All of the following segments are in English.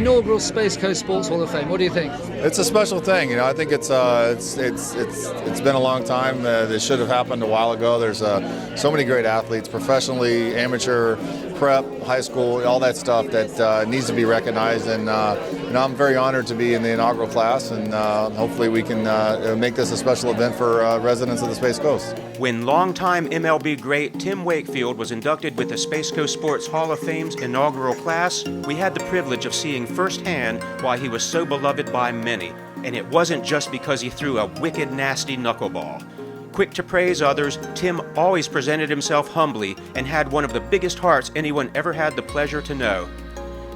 inaugural Space Coast Sports Hall of Fame. What do you think? It's a special thing. I think it's been a long time. This should have happened a while ago. There's so many great athletes, professionally, amateur, prep, high school, all that stuff that needs to be recognized. And I'm very honored to be in the inaugural class, and hopefully we can make this a special event for residents of the Space Coast. When longtime MLB great Tim Wakefield was inducted with the Space Coast Sports Hall of Fame's inaugural class, we had the privilege of seeing firsthand why he was so beloved by many. And it wasn't just because he threw a wicked, nasty knuckleball. Quick to praise others, Tim always presented himself humbly and had one of the biggest hearts anyone ever had the pleasure to know.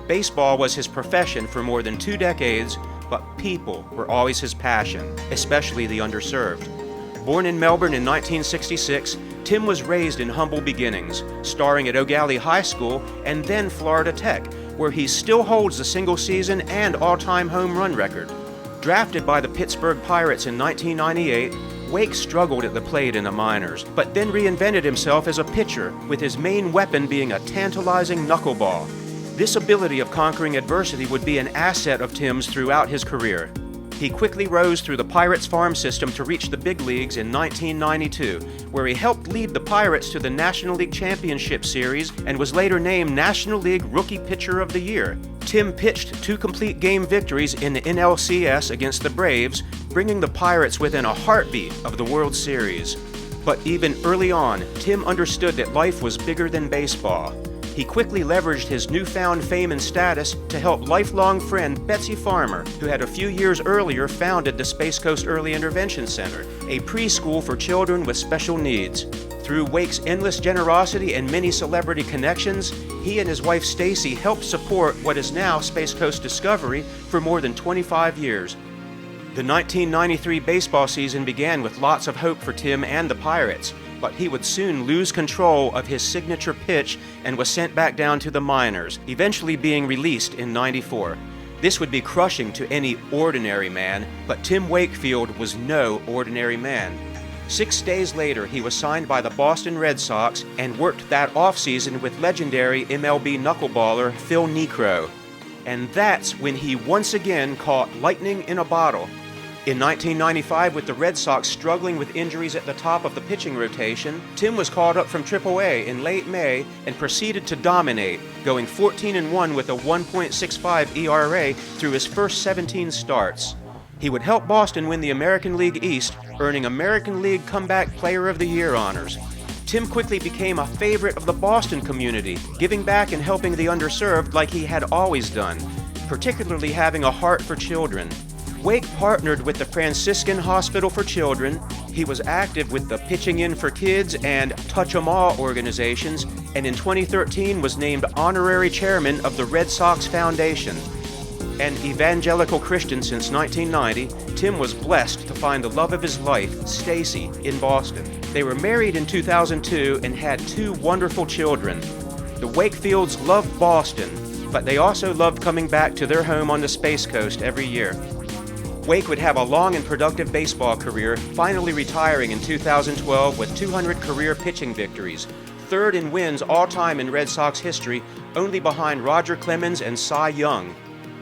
Baseball was his profession for more than 2 decades, but people were always his passion, especially the underserved. Born in Melbourne in 1966, Tim was raised in humble beginnings, starring at O'Galley High School and then Florida Tech, where he still holds the single season and all-time home run record. Drafted by the Pittsburgh Pirates in 1998, Wake struggled at the plate in the minors, but then reinvented himself as a pitcher, with his main weapon being a tantalizing knuckleball. This ability of conquering adversity would be an asset of Tim's throughout his career. He quickly rose through the Pirates farm system to reach the big leagues in 1992, where he helped lead the Pirates to the National League Championship Series and was later named National League Rookie Pitcher of the Year. Tim pitched 2 complete game victories in the NLCS against the Braves, bringing the Pirates within a heartbeat of the World Series. But even early on, Tim understood that life was bigger than baseball. He quickly leveraged his newfound fame and status to help lifelong friend Betsy Farmer, who had a few years earlier founded the Space Coast Early Intervention Center, a preschool for children with special needs. Through Wake's endless generosity and many celebrity connections, he and his wife Stacy helped support what is now Space Coast Discovery for more than 25 years. The 1993 baseball season began with lots of hope for Tim and the Pirates, but he would soon lose control of his signature pitch and was sent back down to the minors, eventually being released in '94. This would be crushing to any ordinary man, but Tim Wakefield was no ordinary man. 6 days later, he was signed by the Boston Red Sox and worked that offseason with legendary MLB knuckleballer Phil Niekro. And that's when he once again caught lightning in a bottle. In 1995, with the Red Sox struggling with injuries at the top of the pitching rotation, Tim was called up from AAA in late May and proceeded to dominate, going 14-1 with a 1.65 ERA through his first 17 starts. He would help Boston win the American League East, earning American League Comeback Player of the Year honors. Tim quickly became a favorite of the Boston community, giving back and helping the underserved like he had always done, particularly having a heart for children. Wake partnered with the Franciscan Hospital for Children. He was active with the Pitching In for Kids and Touch 'em All organizations, and in 2013 was named honorary chairman of the Red Sox Foundation. An evangelical Christian since 1990, Tim was blessed to find the love of his life, Stacy, in Boston. They were married in 2002 and had 2 wonderful children. The Wakefields loved Boston, but they also loved coming back to their home on the Space Coast every year. Wake would have a long and productive baseball career, finally retiring in 2012 with 200 career pitching victories, 3rd in wins all-time in Red Sox history, only behind Roger Clemens and Cy Young.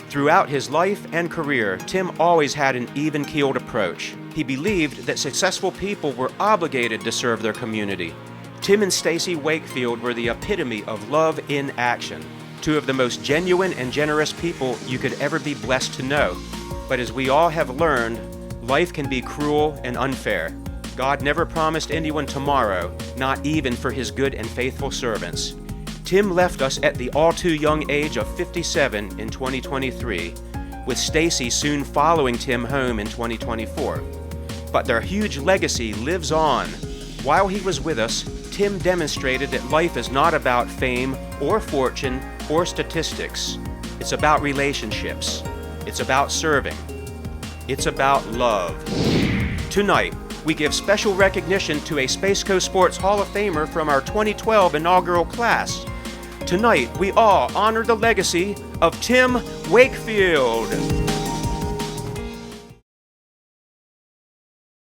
Throughout his life and career, Tim always had an even-keeled approach. He believed that successful people were obligated to serve their community. Tim and Stacy Wakefield were the epitome of love in action, 2 of the most genuine and generous people you could ever be blessed to know. But as we all have learned, life can be cruel and unfair. God never promised anyone tomorrow, not even for his good and faithful servants. Tim left us at the all-too-young age of 57 in 2023, with Stacy soon following Tim home in 2024. But their huge legacy lives on. While he was with us, Tim demonstrated that life is not about fame or fortune or statistics. It's about relationships. It's about serving. It's about love. Tonight, we give special recognition to a Space Coast Sports Hall of Famer from our 2012 inaugural class. Tonight, we all honor the legacy of Tim Wakefield.